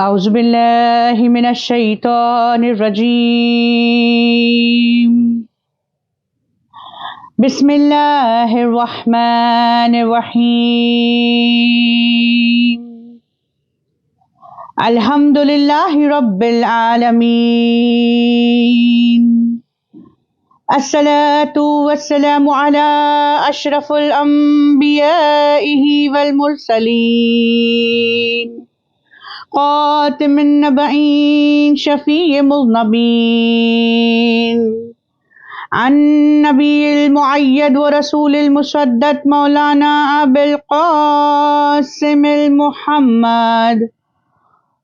أعوذ بالله من الشيطان الرجيم. بسم الله الرحمن الرحيم. الحمد لله رب العالمين. الصلاة والسلام على أشرف الأنبياء والمرسلين، خاتم النبيين شفيع المذنبين، النبي المؤيد ورسول المسدد مولانا أبي القاسم المحمد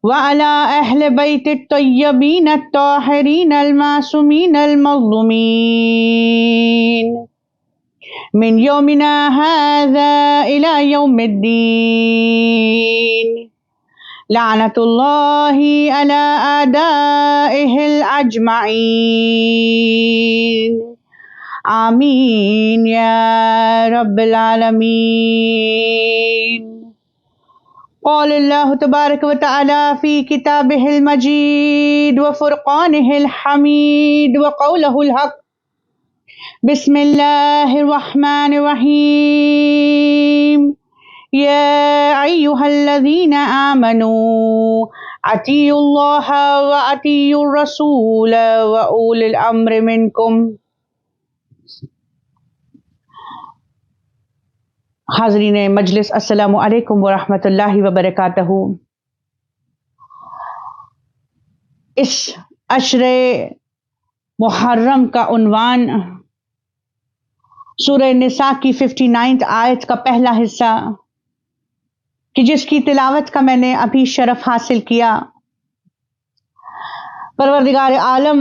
وعلى أهل بيت الطيبين الطاهرين المعصومين المظلومين من يومنا هذا إلى يوم الدين. لعنة الله على أعدائه الأجمعين. آمين يا رب العالمين. قال الله تبارك وتعالى في كتابه المجيد وفرقانه الحميد وقوله الحق. بسم الله الرحمن الرحيم. يا أيها الذين آمنوا أطيعوا الله وأطيعوا الرسول وأولي الأمر منكم. حاضرین مجلس، السلام علیکم ورحمۃ اللہ وبرکاتہ. اس عشر محرم کا عنوان سورہ نساء کی 59 آیت کا پہلا حصہ کہ جس کی تلاوت کا میں نے ابھی شرف حاصل کیا. پروردگار عالم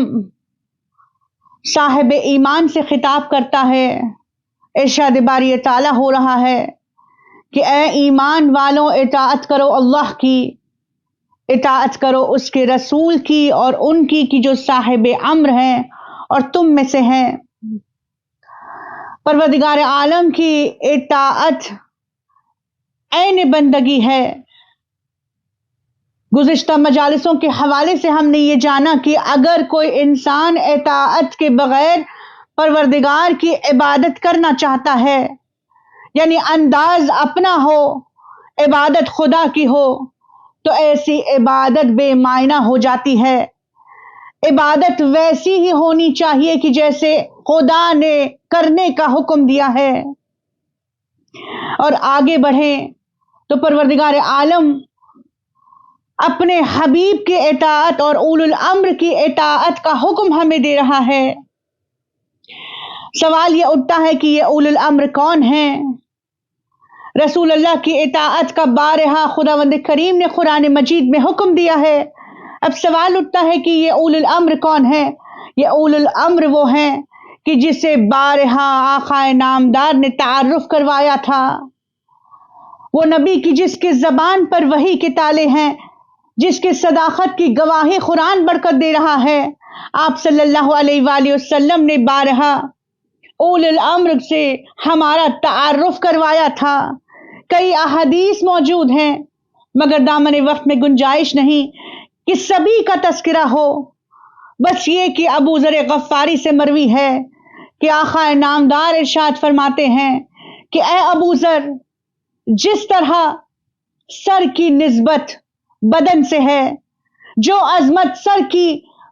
صاحب ایمان سے خطاب کرتا ہے. ارشاد باری تعالیٰ ہو رہا ہے کہ اے ایمان والوں، اطاعت کرو اللہ کی، اطاعت کرو اس کے رسول کی اور ان کی جو صاحب امر ہیں اور تم میں سے ہیں. پروردگار عالم کی اطاعت عین بندگی ہے. گزشتہ مجالسوں کے حوالے سے ہم نے یہ جانا کہ اگر کوئی انسان اطاعت کے بغیر پروردگار کی عبادت کرنا چاہتا ہے، یعنی انداز اپنا ہو، عبادت خدا کی ہو، تو ایسی عبادت بے معنی ہو جاتی ہے. عبادت ویسی ہی ہونی چاہیے کہ جیسے خدا نے کرنے کا حکم دیا ہے. اور آگے بڑھیں تو پروردگار عالم اپنے حبیب کی اطاعت اور اولو الامر کی اطاعت کا حکم ہمیں دے رہا ہے. سوال یہ اٹھتا ہے کہ یہ اولو الامر کون ہیں؟ رسول اللہ کی اطاعت کا بارہا خداوند کریم نے قرآن مجید میں حکم دیا ہے. اب سوال اٹھتا ہے کہ یہ اولو الامر کون ہیں؟ یہ اولو الامر وہ ہیں کہ جسے بارہا آقا نامدار نے تعارف کروایا تھا. وہ نبی کی جس کے زبان پر وحی کے تالے ہیں، جس کے صداقت کی گواہی قرآن بڑھ کر دے رہا ہے. آپ صلی اللہ علیہ وآلہ وسلم نے بارہا اولو الامر سے ہمارا تعارف کروایا تھا. کئی احادیث موجود ہیں مگر دامن وقت میں گنجائش نہیں کہ سبھی کا تذکرہ ہو. بس یہ کہ ابو ذر غفاری سے مروی ہے کہ آقا نامدار ارشاد فرماتے ہیں کہ اے ابو ذر، جس طرح سر کی نسبت بدن سے ہے، جو عظمت سر کی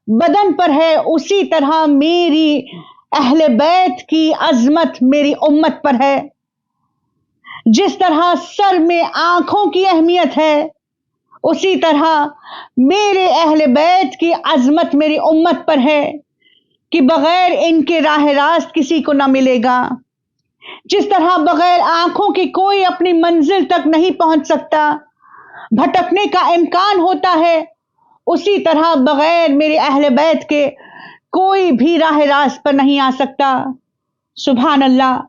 بدن پر ہے، اسی طرح میری اہل بیت کی عظمت میری امت پر ہے. جس طرح سر میں آنکھوں کی اہمیت ہے، اسی طرح میرے اہل بیت کی عظمت میری امت پر ہے کہ بغیر ان کے راہ راست کسی کو نہ ملے گا. جس طرح بغیر آنکھوں کی کوئی اپنی منزل تک نہیں پہنچ سکتا، بھٹکنے کا امکان ہوتا ہے، اسی طرح بغیر میرے اہل بیت کے کوئی بھی راہ راست پر نہیں آ سکتا. سبحان اللہ.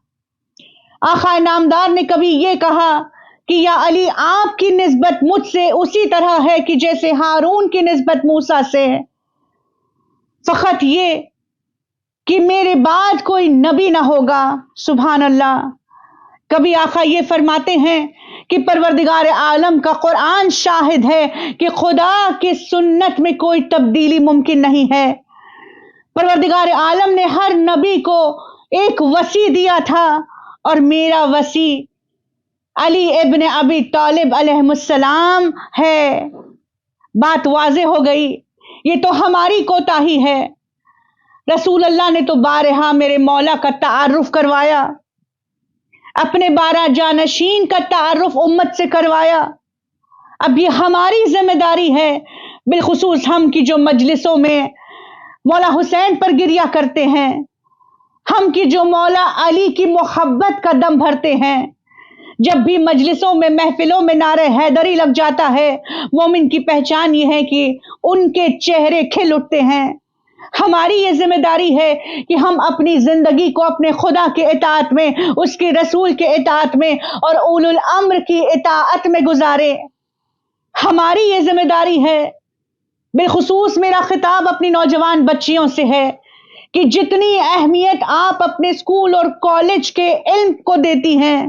آقا نامدار نے کبھی یہ کہا کہ یا علی، آپ کی نسبت مجھ سے اسی طرح ہے کہ جیسے ہارون کی نسبت موسیٰ سے. فقط یہ کہ میرے بعد کوئی نبی نہ ہوگا. سبحان اللہ. کبھی آقا یہ فرماتے ہیں کہ پروردگار عالم کا قرآن شاہد ہے کہ خدا کی سنت میں کوئی تبدیلی ممکن نہیں ہے۔ پروردگار عالم نے ہر نبی کو ایک وصی دیا تھا، اور میرا وصی علی ابن ابی طالب علیہ السلام ہے۔ بات واضح ہو گئی، یہ تو ہماری کوتاہی ہے۔ رسول اللہ نے تو بارہا میرے مولا کا تعارف کروایا، اپنے 12 جانشین کا تعارف امت سے کروایا۔ اب یہ ہماری ذمہ داری ہے، بالخصوص ہم کی جو مجلسوں میں مولا حسین پر گریا کرتے ہیں، ہم کی جو مولا علی کی محبت کا دم بھرتے ہیں، جب بھی مجلسوں میں محفلوں میں نعرہ حیدری لگ جاتا ہے، مومن کی پہچان یہ ہے کہ ان کے چہرے کھل اٹھتے ہیں۔ ہماری یہ ذمہ داری ہے کہ ہم اپنی زندگی کو اپنے خدا کے اطاعت میں، اس کے رسول کے اطاعت میں اور اولو الامر کی اطاعت میں گزارے۔ ہماری یہ ذمہ داری ہے۔ بالخصوص میرا خطاب اپنی نوجوان بچیوں سے ہے کہ جتنی اہمیت آپ اپنے اسکول اور کالج کے علم کو دیتی ہیں،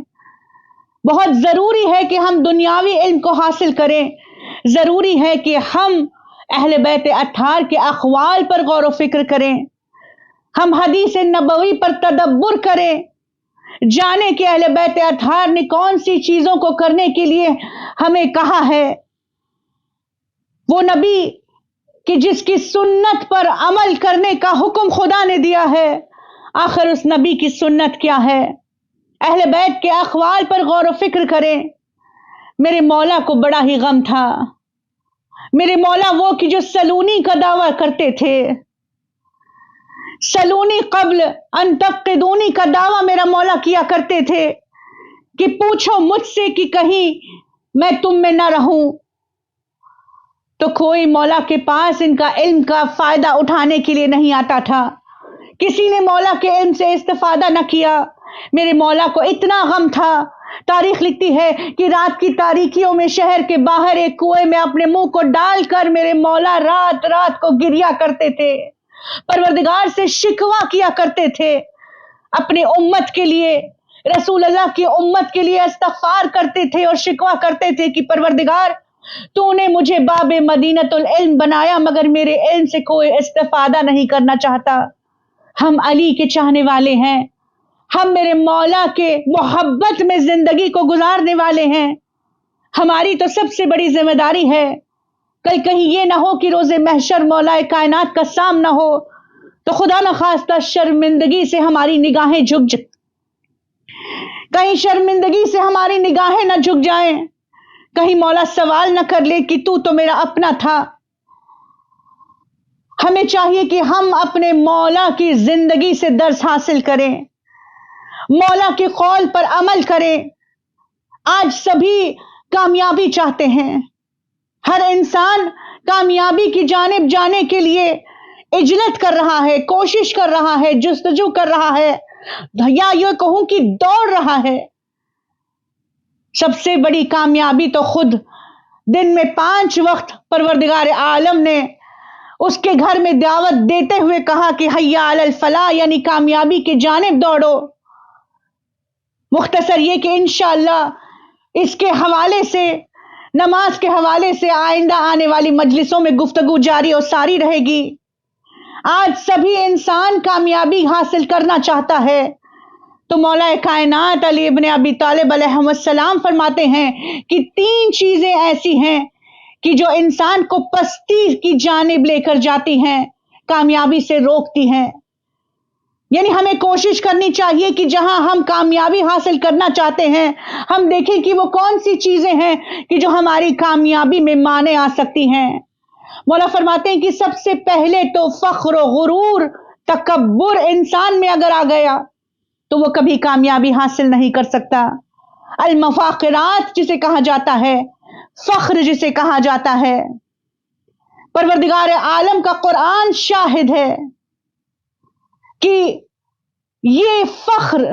بہت ضروری ہے کہ ہم دنیاوی علم کو حاصل کریں۔ ضروری ہے کہ ہم اہل بیت اطہار کے اقوال پر غور و فکر کریں، ہم حدیث نبوی پر تدبر کریں، جانے کہ اہل بیت اطہار نے کون سی چیزوں کو کرنے کے لیے ہمیں کہا ہے۔ وہ نبی کہ جس کی سنت پر عمل کرنے کا حکم خدا نے دیا ہے، آخر اس نبی کی سنت کیا ہے؟ اہل بیت کے اقوال پر غور و فکر کریں۔ میرے مولا کو بڑا ہی غم تھا، میرے مولا وہ کہ جو سلونی کا دعویٰ کرتے تھے، سلونی قبل ان تفقدونی کا دعویٰ میرا مولا کیا کرتے تھے کہ پوچھو مجھ سے کہ کہیں میں تم میں نہ رہوں، تو کوئی مولا کے پاس ان کا علم کا فائدہ اٹھانے کے لیے نہیں آتا تھا، کسی نے مولا کے علم سے استفادہ نہ کیا۔ میرے مولا کو اتنا غم تھا، تاریخ لکھتی ہے کہ رات کی تاریکیوں میں شہر کے باہر ایک کنویں میں اپنے منہ کو ڈال کر میرے مولا رات رات کو گریا کرتے تھے، پروردگار سے شکوہ کیا کرتے تھے، اپنے امت کے لیے، رسول اللہ کی امت کے لیے استغفار کرتے تھے اور شکوہ کرتے تھے کہ پروردگار تو نے مجھے باب مدینۃ العلم بنایا، مگر میرے علم سے کوئی استفادہ نہیں کرنا چاہتا۔ ہم علی کے چاہنے والے ہیں، ہم میرے مولا کے محبت میں زندگی کو گزارنے والے ہیں۔ ہماری تو سب سے بڑی ذمہ داری ہے، کل کہیں یہ نہ ہو کہ روز محشر مولا کائنات کا سامنا ہو تو خدا نخواستہ شرمندگی سے ہماری نگاہیں جھک جائیں، کہیں شرمندگی سے ہماری نگاہیں نہ جھک جائیں، کہیں مولا سوال نہ کر لے کہ تو میرا اپنا تھا۔ ہمیں چاہیے کہ ہم اپنے مولا کی زندگی سے درس حاصل کریں، مولا کے قول پر عمل کریں۔ آج سبھی کامیابی چاہتے ہیں، ہر انسان کامیابی کی جانب جانے کے لیے اجلت کر رہا ہے، کوشش کر رہا ہے، جستجو کر رہا ہے، یا یہ کہوں کہ دوڑ رہا ہے۔ سب سے بڑی کامیابی تو خود دن میں 5 وقت پروردگار عالم نے اس کے گھر میں دعوت دیتے ہوئے کہا کہ حیا علی الفلاح، یعنی کامیابی کی جانب دوڑو۔ مختصر یہ کہ انشاءاللہ اس کے حوالے سے، نماز کے حوالے سے آئندہ آنے والی مجلسوں میں گفتگو جاری اور ساری رہے گی۔ آج سبھی انسان کامیابی حاصل کرنا چاہتا ہے، تو مولا کائنات علی ابن ابی طالب علیہ السلام فرماتے ہیں کہ 3 چیزیں ایسی ہیں کہ جو انسان کو پستی کی جانب لے کر جاتی ہیں، کامیابی سے روکتی ہیں۔ یعنی ہمیں کوشش کرنی چاہیے کہ جہاں ہم کامیابی حاصل کرنا چاہتے ہیں، ہم دیکھیں کہ وہ کون سی چیزیں ہیں کہ جو ہماری کامیابی میں مانع آ سکتی ہیں۔ مولا فرماتے ہیں کہ سب سے پہلے تو فخر و غرور، تکبر انسان میں اگر آ گیا تو وہ کبھی کامیابی حاصل نہیں کر سکتا۔ المفاخرات جسے کہا جاتا ہے، فخر جسے کہا جاتا ہے، پروردگار عالم کا قرآن شاہد ہے کہ یہ فخر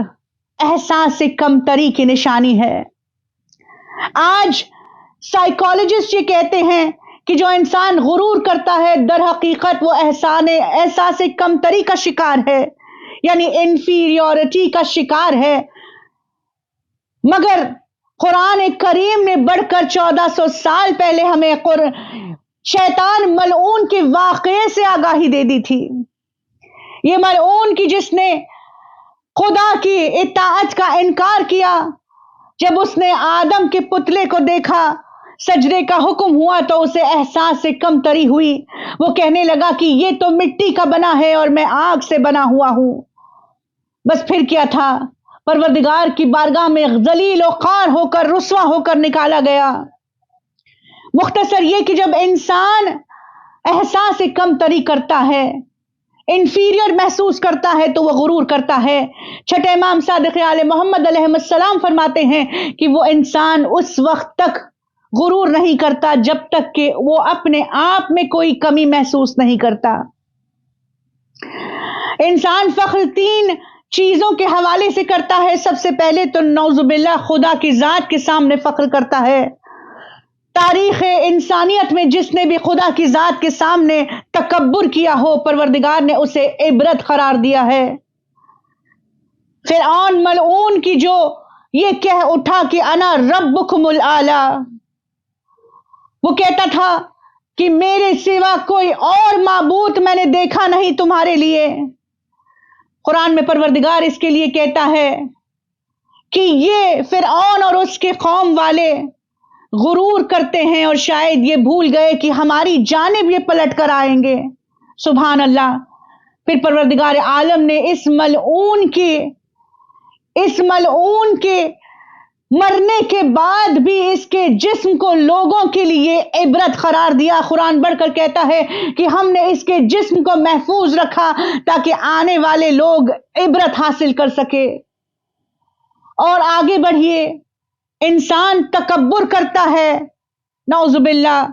احساس کمتری کی نشانی ہے۔ آج سائیکالوجسٹ یہ کہتے ہیں کہ جو انسان غرور کرتا ہے در حقیقت وہ احساس کمتری کا شکار ہے، یعنی انفیریورٹی کا شکار ہے۔ مگر قرآن کریم نے بڑھ کر 1400 سال پہلے ہمیں شیطان ملعون کے واقعے سے آگاہی دے دی تھی. یہ ملعون کی جس نے خدا کی اطاعت کا انکار کیا، جب اس نے آدم کے پتلے کو دیکھا، سجدے کا حکم ہوا تو اسے احساس سے کمتری ہوئی. وہ کہنے لگا کہ یہ تو مٹی کا بنا ہے اور میں آگ سے بنا ہوا ہوں. بس پھر کیا تھا، پروردگار کی بارگاہ میں ذلیل و خوار ہو کر، رسوا ہو کر نکالا گیا. مختصر یہ کہ جب انسان احساس کمتری کرتا ہے، انفیریئر محسوس کرتا ہے، تو وہ غرور کرتا ہے. چھٹے امام صادق آل محمد علیہ السلام فرماتے ہیں کہ وہ انسان اس وقت تک غرور نہیں کرتا جب تک کہ وہ اپنے آپ میں کوئی کمی محسوس نہیں کرتا. انسان فخر 3 چیزوں کے حوالے سے کرتا ہے. سب سے پہلے تو نعوذ باللہ خدا کی ذات کے سامنے فخر کرتا ہے. تاریخ انسانیت میں جس نے بھی خدا کی ذات کے سامنے تکبر کیا ہو، پروردگار نے اسے عبرت قرار دیا ہے. فرعون ملعون کی جو یہ کہہ اٹھا کہ انا ربکم الاعلی، وہ کہتا تھا کہ میرے سوا کوئی اور معبود میں نے دیکھا نہیں تمہارے لیے. قرآن میں پروردگار اس کے لیے کہتا ہے کہ یہ فرعون اور اس کے قوم والے غرور کرتے ہیں اور شاید یہ بھول گئے کہ ہماری جانب یہ پلٹ کر آئیں گے. سبحان اللہ. پھر پروردگار عالم نے اس ملعون کے مرنے کے بعد بھی اس کے جسم کو لوگوں کے لیے عبرت قرار دیا. قرآن بڑھ کر کہتا ہے کہ ہم نے اس کے جسم کو محفوظ رکھا تاکہ آنے والے لوگ عبرت حاصل کر سکے. اور آگے بڑھیے، انسان تکبر کرتا ہے نعوذ باللہ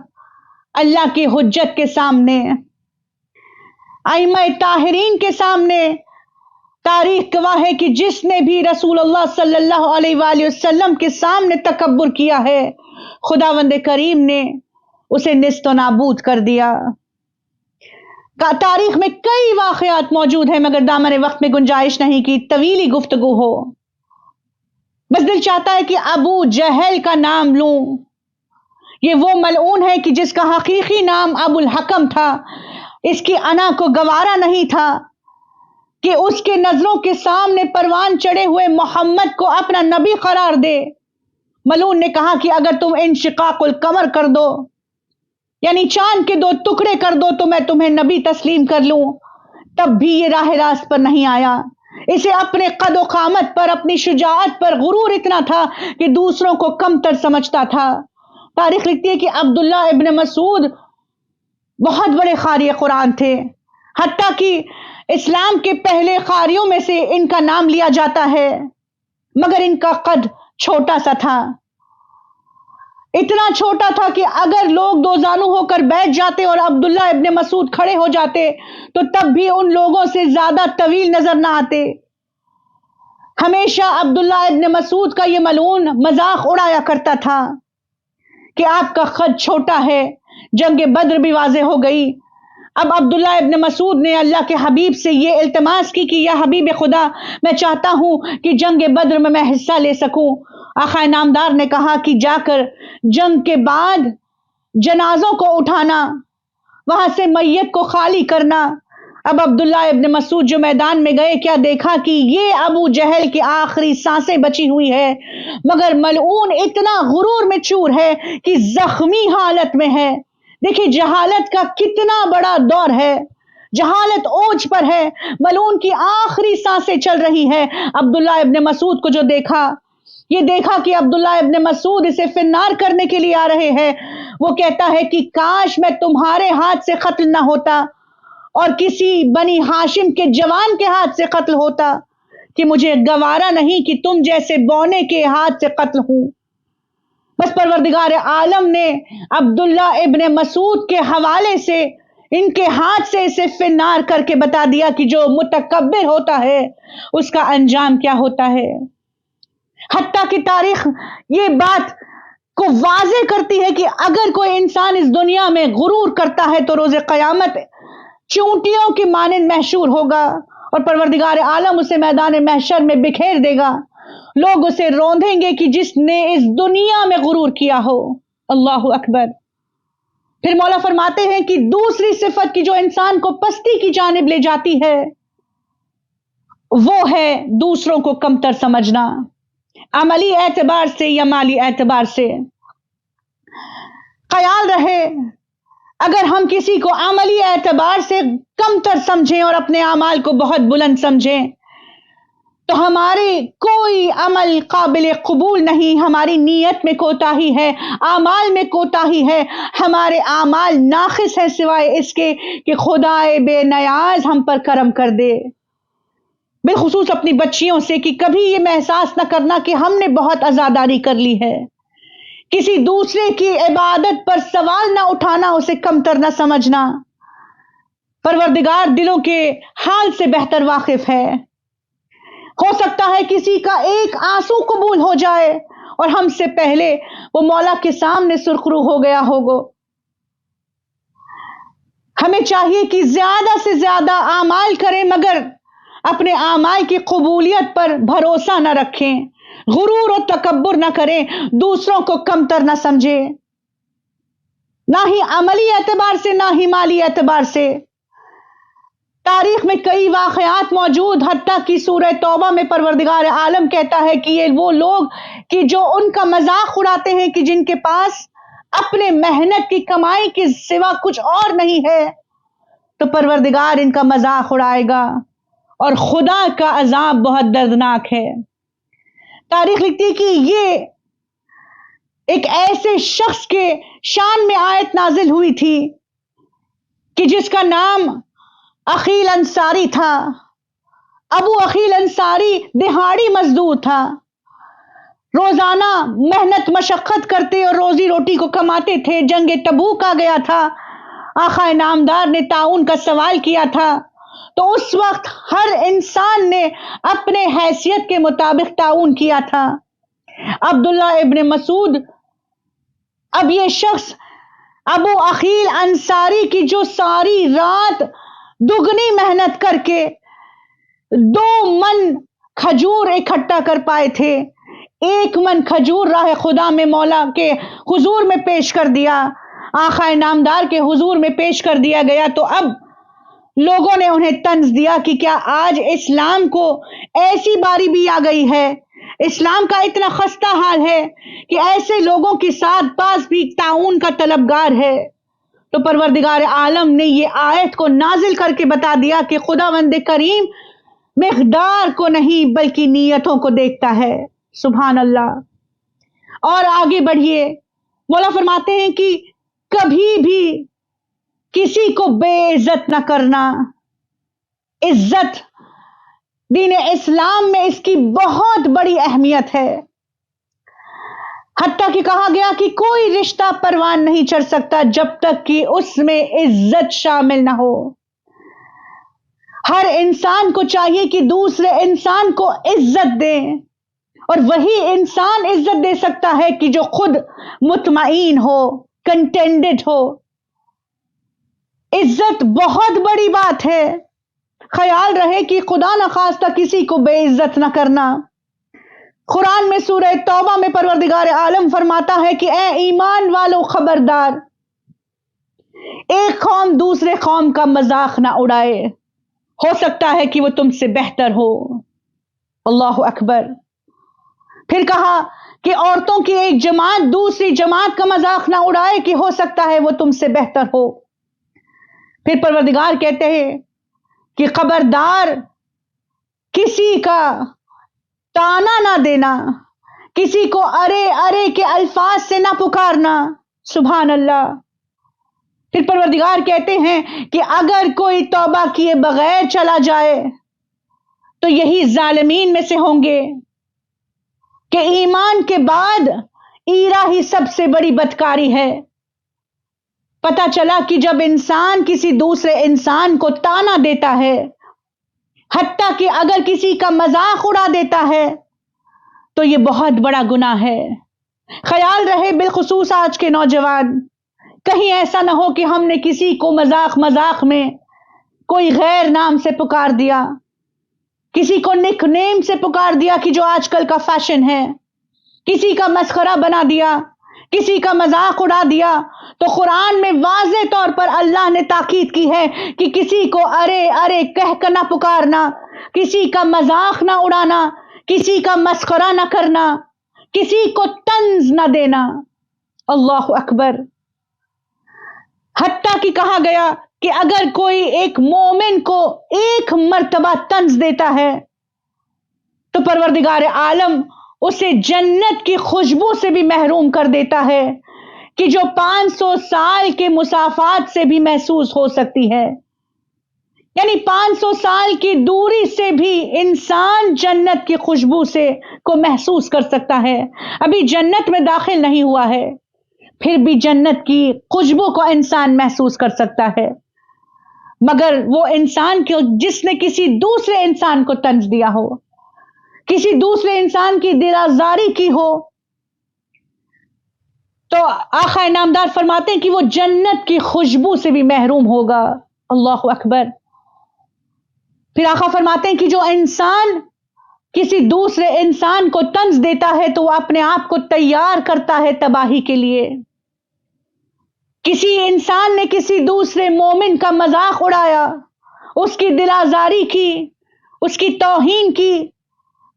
اللہ کی حجت کے سامنے، ائمہ طاہرین کے سامنے. تاریخ گواہ ہے کہ جس نے بھی رسول اللہ صلی اللہ علیہ وآلہ وسلم کے سامنے تکبر کیا ہے، خداوند کریم نے اسے نیست و نابود کر دیا. تاریخ میں کئی واقعات موجود ہیں مگر دامن وقت میں گنجائش نہیں کی طویلی گفتگو ہو. بس دل چاہتا ہے کہ ابو جہل کا نام لوں. یہ وہ ملعون ہے کہ جس کا حقیقی نام ابو الحکم تھا. اس کی انا کو گوارا نہیں تھا کہ اس کے نظروں کے سامنے پروان چڑھے ہوئے محمد کو اپنا نبی قرار دے. ملعون نے کہا کہ اگر تم انشقاق القمر کر دو، یعنی چاند کے 2 ٹکڑے کر دو، تو میں تمہیں نبی تسلیم کر لوں. تب بھی یہ راہ راست پر نہیں آیا. اسے اپنے قد و قامت پر، اپنی شجاعت پر غرور اتنا تھا کہ دوسروں کو کمتر سمجھتا تھا. تاریخ لکھتی ہے کہ عبداللہ ابن مسعود بہت بڑے قاری قرآن تھے، حتیٰ کہ اسلام کے پہلے قاریوں میں سے ان کا نام لیا جاتا ہے، مگر ان کا قد چھوٹا سا تھا. اتنا چھوٹا تھا کہ اگر لوگ 2 زانو ہو کر بیٹھ جاتے اور عبداللہ ابن مسعود کھڑے ہو جاتے تو تب بھی ان لوگوں سے زیادہ طویل نظر نہ آتے. ہمیشہ عبداللہ ابن مسعود کا یہ ملعون مذاق اڑایا کرتا تھا کہ آپ کا قد چھوٹا ہے. جنگ بدر بھی واضح ہو گئی. اب عبداللہ ابن مسعود نے اللہ کے حبیب سے یہ التماس کی کہ یا حبیب خدا، میں چاہتا ہوں کہ جنگ بدر میں حصہ لے سکوں. آقا نامدار نے کہا کہ جا کر جنگ کے بعد جنازوں کو اٹھانا، وہاں سے میت کو خالی کرنا. اب عبداللہ ابن مسعود جو میدان میں گئے، کیا دیکھا کہ یہ ابو جہل کی آخری سانسیں بچی ہوئی ہے، مگر ملعون اتنا غرور میں چور ہے کہ زخمی حالت میں ہے. دیکھیے جہالت کا کتنا بڑا دور ہے، جہالت اوج پر ہے. ملعون کی آخری سانسیں چل رہی ہے. عبداللہ ابن مسعود کو جو دیکھا، یہ دیکھا کہ عبداللہ ابن مسعود اسے فنار کرنے کے لیے آ رہے ہیں. وہ کہتا ہے کہ کاش میں تمہارے ہاتھ سے قتل نہ ہوتا اور کسی بنی ہاشم کے جوان کے ہاتھ سے قتل ہوتا، کہ مجھے گوارا نہیں کہ تم جیسے بونے کے ہاتھ سے قتل ہوں. بس پروردگار عالم نے عبداللہ ابن مسعود کے حوالے سے ان کے ہاتھ سے اسے فنار کر کے بتا دیا کہ جو متکبر ہوتا ہے اس کا انجام کیا ہوتا ہے. حتیٰ کہ تاریخ یہ بات کو واضح کرتی ہے کہ اگر کوئی انسان اس دنیا میں غرور کرتا ہے تو روز قیامت چونٹیوں کی مانند محشور ہوگا اور پروردگار عالم اسے میدان محشر میں بکھیر دے گا. لوگ اسے روندیں گے کہ جس نے اس دنیا میں غرور کیا ہو۔ اللہ اکبر۔ پھر مولا فرماتے ہیں کہ دوسری صفت کی جو انسان کو پستی کی جانب لے جاتی ہے وہ ہے دوسروں کو کمتر سمجھنا، عملی اعتبار سے یا مالی اعتبار سے۔ خیال رہے اگر ہم کسی کو عملی اعتبار سے کمتر سمجھیں اور اپنے اعمال کو بہت بلند سمجھیں تو ہمارے کوئی عمل قابل قبول نہیں، ہماری نیت میں کوتاہی ہے، اعمال میں کوتاہی ہے، ہمارے اعمال ناقص ہیں سوائے اس کے کہ خدائے بے نیاز ہم پر کرم کر دے۔ بالخصوص اپنی بچیوں سے کہ کبھی یہ محسوس نہ کرنا کہ ہم نے بہت عزاداری کر لی ہے، کسی دوسرے کی عبادت پر سوال نہ اٹھانا، اسے کمتر نہ سمجھنا۔ پروردگار دلوں کے حال سے بہتر واقف ہے۔ ہو سکتا ہے کسی کا ایک آنسو قبول ہو جائے اور ہم سے پہلے وہ مولا کے سامنے سرخرو ہو گیا ہوگا۔ ہمیں چاہیے کہ زیادہ سے زیادہ اعمال کریں مگر اپنے اعمال کی قبولیت پر بھروسہ نہ رکھیں، غرور و تکبر نہ کریں، دوسروں کو کمتر نہ سمجھیں، نہ ہی عملی اعتبار سے نہ ہی مالی اعتبار سے۔ تاریخ میں کئی واقعات موجود، حتیٰ کہ سورہ توبہ میں پروردگار عالم کہتا ہے کہ یہ وہ لوگ کہ جو ان کا مذاق اڑاتے ہیں کہ جن کے پاس اپنے محنت کی کمائی کے سوا کچھ اور نہیں ہے، تو پروردگار ان کا مذاق اڑائے گا اور خدا کا عذاب بہت دردناک ہے۔ تاریخ لکھتی ہے کہ یہ ایک ایسے شخص کے شان میں آیت نازل ہوئی تھی کہ جس کا نام عقیل انصاری تھا۔ ابو عقیل انصاری دہاڑی مزدور تھا، روزانہ محنت مشقت کرتے اور روزی روٹی کو کماتے تھے۔ جنگ تبوک آ گیا تھا، آقا نامدار نے تعاون کا سوال کیا تھا، تو اس وقت ہر انسان نے اپنے حیثیت کے مطابق تعاون کیا تھا۔ عبداللہ ابن مسعود، اب یہ شخص ابو عقیل انصاری کی جو ساری رات دگنی محنت کر کے 2 من کھجور اکٹھا کر پائے تھے، 1 من کھجور راہ خدا میں مولا کے حضور میں پیش کر دیا، آقا نامدار کے حضور میں پیش کر دیا گیا۔ تو اب لوگوں نے انہیں طنز دیا کہ کیا آج اسلام کو ایسی باری بھی آ گئی ہے، اسلام کا اتنا خستہ حال ہے کہ ایسے لوگوں کے ساتھ پاس بھی تعاون کا طلبگار ہے۔ تو پروردگار عالم نے یہ آیت کو نازل کر کے بتا دیا کہ خداوند کریم مقدار کو نہیں بلکہ نیتوں کو دیکھتا ہے۔ سبحان اللہ۔ اور آگے بڑھیے، مولا فرماتے ہیں کہ کبھی بھی کسی کو بے عزت نہ کرنا۔ عزت دین اسلام میں اس کی بہت بڑی اہمیت ہے، حتیٰ کہ کہا گیا کہ کوئی رشتہ پروان نہیں چڑھ سکتا جب تک کہ اس میں عزت شامل نہ ہو۔ ہر انسان کو چاہیے کہ دوسرے انسان کو عزت دے، اور وہی انسان عزت دے سکتا ہے کہ جو خود مطمئن ہو، کنٹینٹڈ ہو۔ عزت بہت بڑی بات ہے، خیال رہے کہ خدا نخواستہ کسی کو بے عزت نہ کرنا۔ قرآن میں سورہ توبہ میں پروردگار عالم فرماتا ہے کہ اے ایمان والو خبردار، ایک قوم دوسرے قوم کا مذاق نہ اڑائے، ہو سکتا ہے کہ وہ تم سے بہتر ہو۔ اللہ اکبر۔ پھر کہا کہ عورتوں کی ایک جماعت دوسری جماعت کا مذاق نہ اڑائے کہ ہو سکتا ہے وہ تم سے بہتر ہو۔ پھر پروردگار کہتے ہیں کہ خبردار، کسی کا تانا نہ دینا، کسی کو ارے ارے کے الفاظ سے نہ پکارنا۔ سبحان اللہ۔ پھر پروردگار کہتے ہیں کہ اگر کوئی توبہ کیے بغیر چلا جائے تو یہی ظالمین میں سے ہوں گے کہ ایمان کے بعد ایرا ہی سب سے بڑی بدکاری ہے۔ پتہ چلا کہ جب انسان کسی دوسرے انسان کو تانا دیتا ہے، حتیٰ کہ اگر کسی کا مذاق اڑا دیتا ہے، تو یہ بہت بڑا گناہ ہے۔ خیال رہے بالخصوص آج کے نوجوان، کہیں ایسا نہ ہو کہ ہم نے کسی کو مذاق میں کوئی غیر نام سے پکار دیا، کسی کو نک نیم سے پکار دیا کہ جو آج کل کا فیشن ہے، کسی کا مسخرہ بنا دیا، کسی کا مذاق اڑا دیا، تو قرآن میں واضح طور پر اللہ نے تاکید کی ہے کہ کسی کو ارے ارے کہہ کر نہ پکارنا، کسی کا مذاق نہ اڑانا، کسی کا مسخرہ نہ کرنا، کسی کو طنز نہ دینا۔ اللہ اکبر۔ حتیٰ کہ کہا گیا کہ اگر کوئی ایک مومن کو ایک مرتبہ طنز دیتا ہے تو پروردگار عالم اسے جنت کی خوشبو سے بھی محروم کر دیتا ہے کہ جو 500 سال کے مسافات سے بھی محسوس ہو سکتی ہے۔ یعنی 500 سال کی دوری سے بھی انسان جنت کی خوشبو سے کو محسوس کر سکتا ہے۔ ابھی جنت میں داخل نہیں ہوا ہے، پھر بھی جنت کی خوشبو کو انسان محسوس کر سکتا ہے، مگر وہ انسان جس نے کسی دوسرے انسان کو طنز دیا ہو، کسی دوسرے انسان کی دل آزاری کی ہو، تو آقا نامدار فرماتے ہیں کہ وہ جنت کی خوشبو سے بھی محروم ہوگا۔ اللہ اکبر۔ پھر آقا فرماتے ہیں کہ جو انسان کسی دوسرے انسان کو طنز دیتا ہے تو وہ اپنے آپ کو تیار کرتا ہے تباہی کے لیے۔ کسی انسان نے کسی دوسرے مومن کا مذاق اڑایا، اس کی دل آزاری کی، اس کی توہین کی،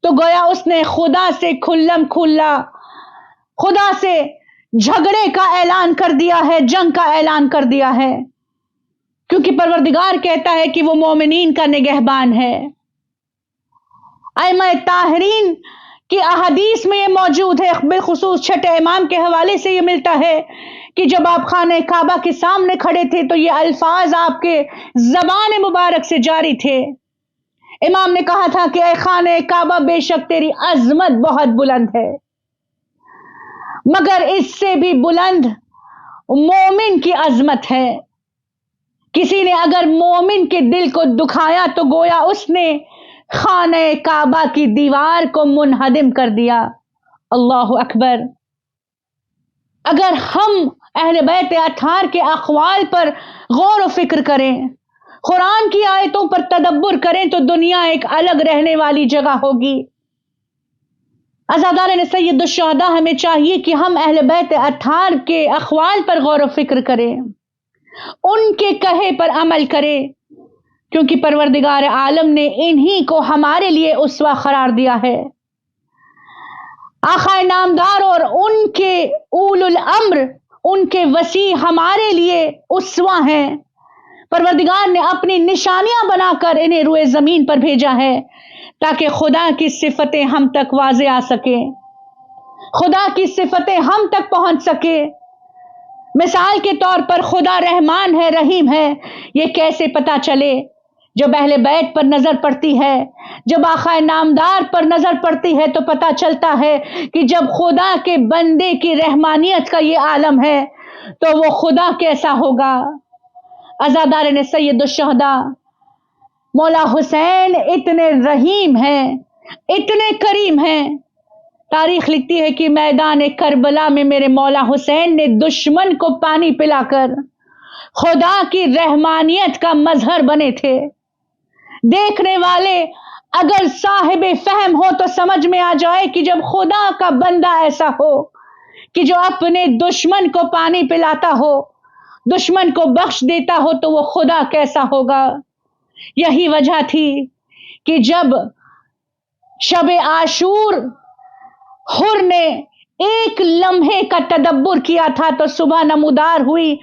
تو گویا اس نے خدا سے کھلم کھلا، خدا سے جھگڑے کا اعلان کر دیا ہے، جنگ کا اعلان کر دیا ہے، کیونکہ پروردگار کہتا ہے کہ وہ مومنین کا نگہبان ہے۔ ائمہ طاہرین کی احادیث میں یہ موجود ہے، بالخصوص چھٹے امام کے حوالے سے یہ ملتا ہے کہ جب آپ خانہ کعبہ کے سامنے کھڑے تھے تو یہ الفاظ آپ کے زبان مبارک سے جاری تھے۔ امام نے کہا تھا کہ اے خانہ کعبہ، بے شک تیری عظمت بہت بلند ہے، مگر اس سے بھی بلند مومن کی عظمت ہے۔ کسی نے اگر مومن کے دل کو دکھایا تو گویا اس نے خانہ کعبہ کی دیوار کو منہدم کر دیا۔ اللہ اکبر۔ اگر ہم اہل بیت اطہار کے اقوال پر غور و فکر کریں، قرآن کی آیتوں پر تدبر کریں، تو دنیا ایک الگ رہنے والی جگہ ہوگی۔ عزاداران سید الشہداء، ہمیں چاہیے کہ ہم اہل بیت اطہار کے اقوال پر غور و فکر کریں، ان کے کہے پر عمل کریں، کیونکہ پروردگار عالم نے انہی کو ہمارے لیے اسوہ قرار دیا ہے۔ آقا نامدار اور ان کے اول الامر، ان کے وسیع ہمارے لیے اسوہ ہیں۔ پروردگار نے اپنی نشانیاں بنا کر انہیں روئے زمین پر بھیجا ہے تاکہ خدا کی صفتیں ہم تک واضح آ سکیں، خدا کی صفتیں ہم تک پہنچ سکے۔ مثال کے طور پر خدا رحمان ہے، رحیم ہے، یہ کیسے پتا چلے؟ جب اہل بیت پر نظر پڑتی ہے، جب آقا نامدار پر نظر پڑتی ہے تو پتا چلتا ہے کہ جب خدا کے بندے کی رحمانیت کا یہ عالم ہے تو وہ خدا کیسا ہوگا۔ عزاداران سید الشہداء، مولا حسین اتنے رحیم ہیں، اتنے کریم ہیں، تاریخ لکھتی ہے کہ میدان کربلا میں میرے مولا حسین نے دشمن کو پانی پلا کر خدا کی رحمانیت کا مظہر بنے تھے۔ دیکھنے والے اگر صاحب فہم ہو تو سمجھ میں آ جائے کہ جب خدا کا بندہ ایسا ہو کہ جو اپنے دشمن کو پانی پلاتا ہو، دشمن کو بخش دیتا ہو، تو وہ خدا کیسا ہوگا۔ یہی وجہ تھی کہ جب شب عاشور حر نے ایک لمحے کا تدبر کیا تھا تو صبح نمودار ہوئی،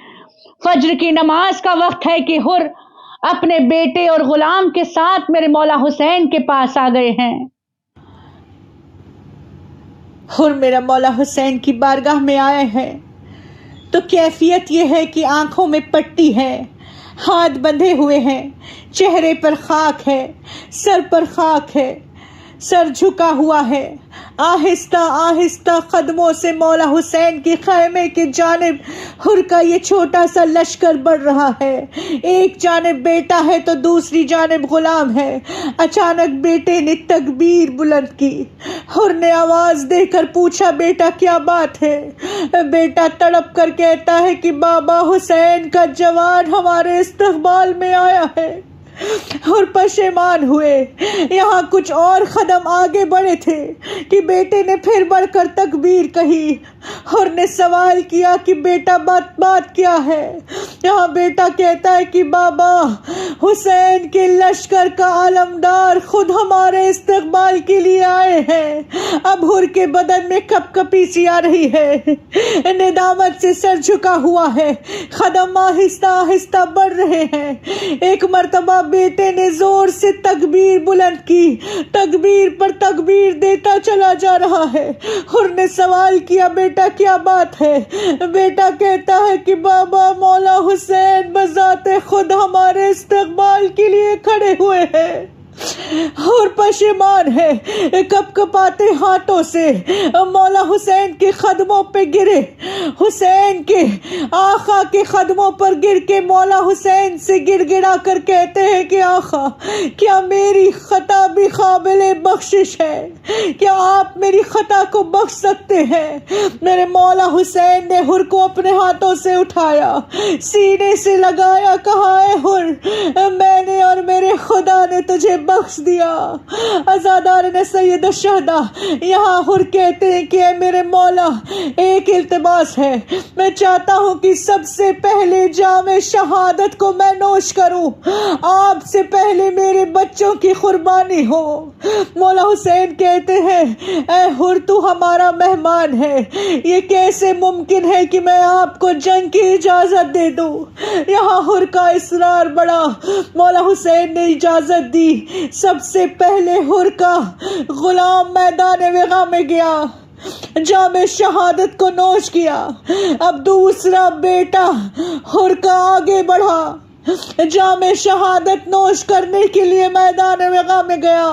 فجر کی نماز کا وقت ہے کہ حر اپنے بیٹے اور غلام کے ساتھ میرے مولا حسین کے پاس آ گئے ہیں۔ حر میرا مولا حسین کی بارگاہ میں آئے ہیں تو کیفیت یہ ہے کہ آنکھوں میں پٹی ہے، ہاتھ بندھے ہوئے ہیں، چہرے پر خاک ہے، سر پر خاک ہے، سر جھکا ہوا ہے۔ آہستہ آہستہ قدموں سے مولا حسین کی خیمے کی جانب حر کا یہ چھوٹا سا لشکر بڑھ رہا ہے۔ ایک جانب بیٹا ہے تو دوسری جانب غلام ہے۔ اچانک بیٹے نے تکبیر بلند کی۔ حر نے آواز دے کر پوچھا، بیٹا کیا بات ہے؟ بیٹا تڑپ کر کہتا ہے کہ بابا حسین کا جوان ہمارے استقبال میں آیا ہے۔ اور پشیمان ہوئے۔ یہاں کچھ اور قدم آگے بڑھے تھے کہ بیٹے نے پھر بڑھ کر تکبیر کہی اور نے سوال کیا کہ بیٹا بات کیا ہے؟ یہاں بیٹا کہتا ہے کہ بابا، حسین کے لشکر کا علمدار خود ہمارے استقبال کے لیے آئے ہیں۔ اب حر کے بدن میں کپ کپی سی آ رہی ہے، ندامت سے سر جھکا ہوا ہے، قدم آہستہ آہستہ بڑھ رہے ہیں۔ ایک مرتبہ بیٹے نے زور سے تکبیر بلند کی، تکبیر پر تکبیر دیتا چلا جا رہا ہے۔ حر نے سوال کیا، بیٹا کیا بات ہے؟ بیٹا کہتا ہے کہ بابا، مولا حسین بذات خود ہمارے استقبال کے لیے کھڑے ہوئے ہیں اور پشیمان ہے۔ کپ کپاتے ہاتھوں سے مولا حسین کے قدموں پہ گرے، حسین کے آقا کے قدموں پر گر کے مولا حسین سے گڑ گڑا کر کہتے ہیں کہ آقا، کیا میری خطا بھی قابل بخشش ہے؟ کیا آپ میری خطا کو بخش سکتے ہیں؟ میرے مولا حسین نے حر کو اپنے ہاتھوں سے اٹھایا، سینے سے لگایا، کہا، اے حر، میں نے اور میرے خدا نے تجھے بخش دیا۔ عزادارِ سید الشہداء، یہاں حر کہتے ہیں کہ اے میرے مولا، ایک التماس ہے، میں چاہتا ہوں کہ سب سے پہلے جام شہادت کو میں نوش کروں، آپ سے پہلے میرے بچوں کی قربانی ہو۔ مولا حسین کہتے ہیں، اے حر، تو ہمارا مہمان ہے، یہ کیسے ممکن ہے کہ میں آپ کو جنگ کی اجازت دے دوں؟ یہاں حر کا اصرار بڑھا، مولا حسین نے اجازت دی۔ سب سے پہلے حر کا غلام میدان وغا میں گیا، جام شہادت کو نوش کیا۔ اب دوسرا بیٹا حر کا آگے بڑھا، جام شہادت نوش کرنے کے لیے میدان وغا میں گیا۔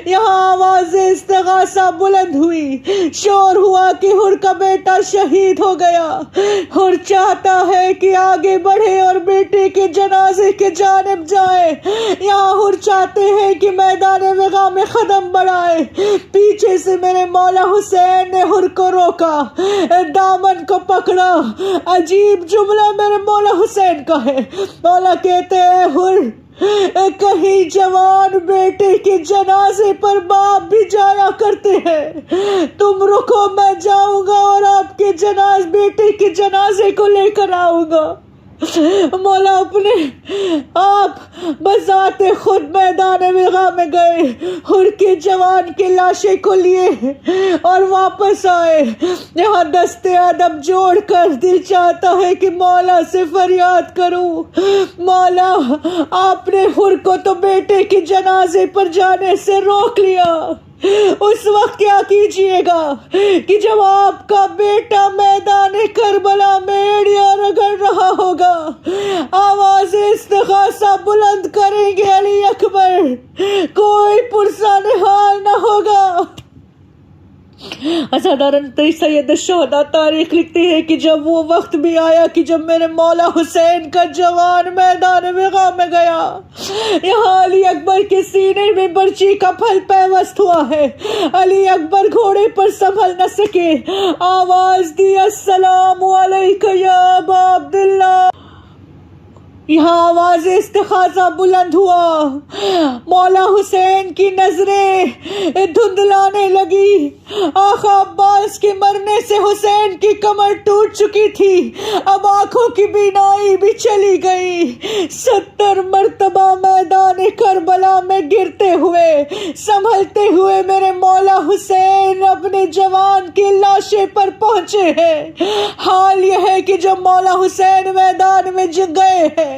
یہاں آواز استغاثہ بلند ہوئی، شور ہوا کہ حر کا بیٹا شہید ہو گیا۔ حر چاہتا ہے کہ آگے بڑھے اور بیٹے کے جنازے کے جانب جائے۔ یہاں حر چاہتے ہیں کہ میدان وغا میں قدم بڑھائے۔ پیچھے سے میرے مولا حسین نے حر کو روکا، دامن کو پکڑا۔ عجیب جملہ میرے مولا حسین کا ہے۔ مولا کہتے ہیں، حر، کہیں جوان بیٹے کے جنازے پر باپ بھی جایا کرتے ہیں، تم رکو، میں جاؤں گا اور آپ کے بیٹے کے جنازے کو لے کر آؤں گا۔ مولا اپنے آپ بذات خود میدان وغا میں گئے، حر کے جوان کے لاشے کو لیے اور واپس آئے۔ یہاں دستے ادب جوڑ کر دل چاہتا ہے کہ مولا سے فریاد کروں، مولا، آپ نے حر کو تو بیٹے کے جنازے پر جانے سے روک لیا، اس وقت کیا کیجئے گا کہ جب آپ کا بیٹا میدان کربلا میں ایڑیاں رگڑ رہا ہوگا، آواز استغاثہ بلند کریں گے علی اکبر، کوئی پرسان حال نہ ہوگا۔ عزاداران سید الشہداء تاریخ لکھتی ہے کہ جب وہ وقت بھی آیا کہ جب میرے مولا حسین کا جوان میدان وغا میں گیا، یہاں علی اکبر کے سینے میں برچی کا پھل پیوست ہوا ہے۔ علی اکبر گھوڑے پر سنبھل نہ سکے، آواز دی، السلام علیکہ یا ابا عبداللہ۔ یہاں آواز استغاثہ بلند ہوا، مولا حسین کی نظریں دھندلانے لگی۔ آقا عباس کے مرنے سے حسین کی کمر ٹوٹ چکی تھی، اب آنکھوں کی بینائی بھی چلی گئی۔ 70 مرتبہ میدان کربلا میں گرتے ہوئے، سنبھلتے ہوئے میرے مولا حسین اپنے جوان کی لاشے پر پہنچے ہیں۔ حال یہ ہے کہ جب مولا حسین میدان میں گئے ہیں،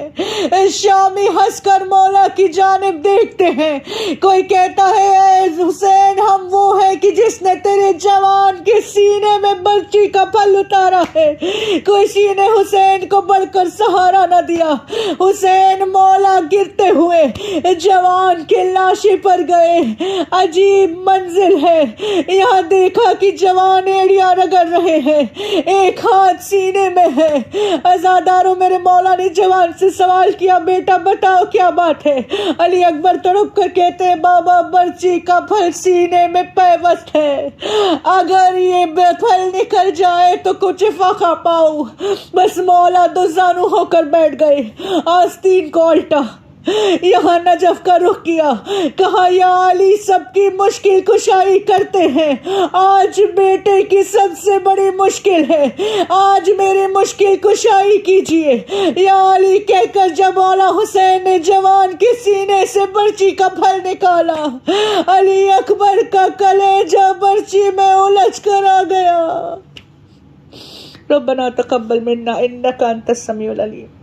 شامی ہنس کر مولا کی جانب دیکھتے ہیں، کوئی کہتا ہے، اے حسین، ہم وہ ہیں کہ جس نے تیرے جوان کے سینے میں برچی کا پھل اتارا ہے۔ کوئی سینے حسین کو بڑھ کر سہارا نہ دیا۔ حسین مولا گرتے ہوئے جوان کے لاشے پر گئے۔ عجیب منزل ہے، یہاں دیکھا کہ جوان ایڑیاں رگڑ رہے ہیں، ایک ہاتھ سینے میں ہے۔ عزاداروں، میرے مولا نے جوان سے سوال کیا، بیٹا بتاؤ کیا بات ہے؟ علی اکبر تڑپ کر کہتے ہیں، بابا، برچی کا پھل سینے میں پیوست ہے، اگر یہ پھل نکل جائے تو کچھ فقہ پاؤں۔ بس مولا دو زانو ہو کر بیٹھ گئے، آستین کو الٹا، یہاں نجف کا رخ کیا، کہا یا علی سب کی مشکل کشائی کرتے ہیں، آج بیٹے کی سب سے بڑی مشکل ہے، آج میری مشکل کشائی کیجئے یا علی کہہ کر جب مولا حسین نے جوان کے سینے سے برچی کا پھل نکالا، علی اکبر کا کلیجہ برچی میں الجھ کر آ گیا۔ ربنا تقبل منا انک انت السمیع العلیم۔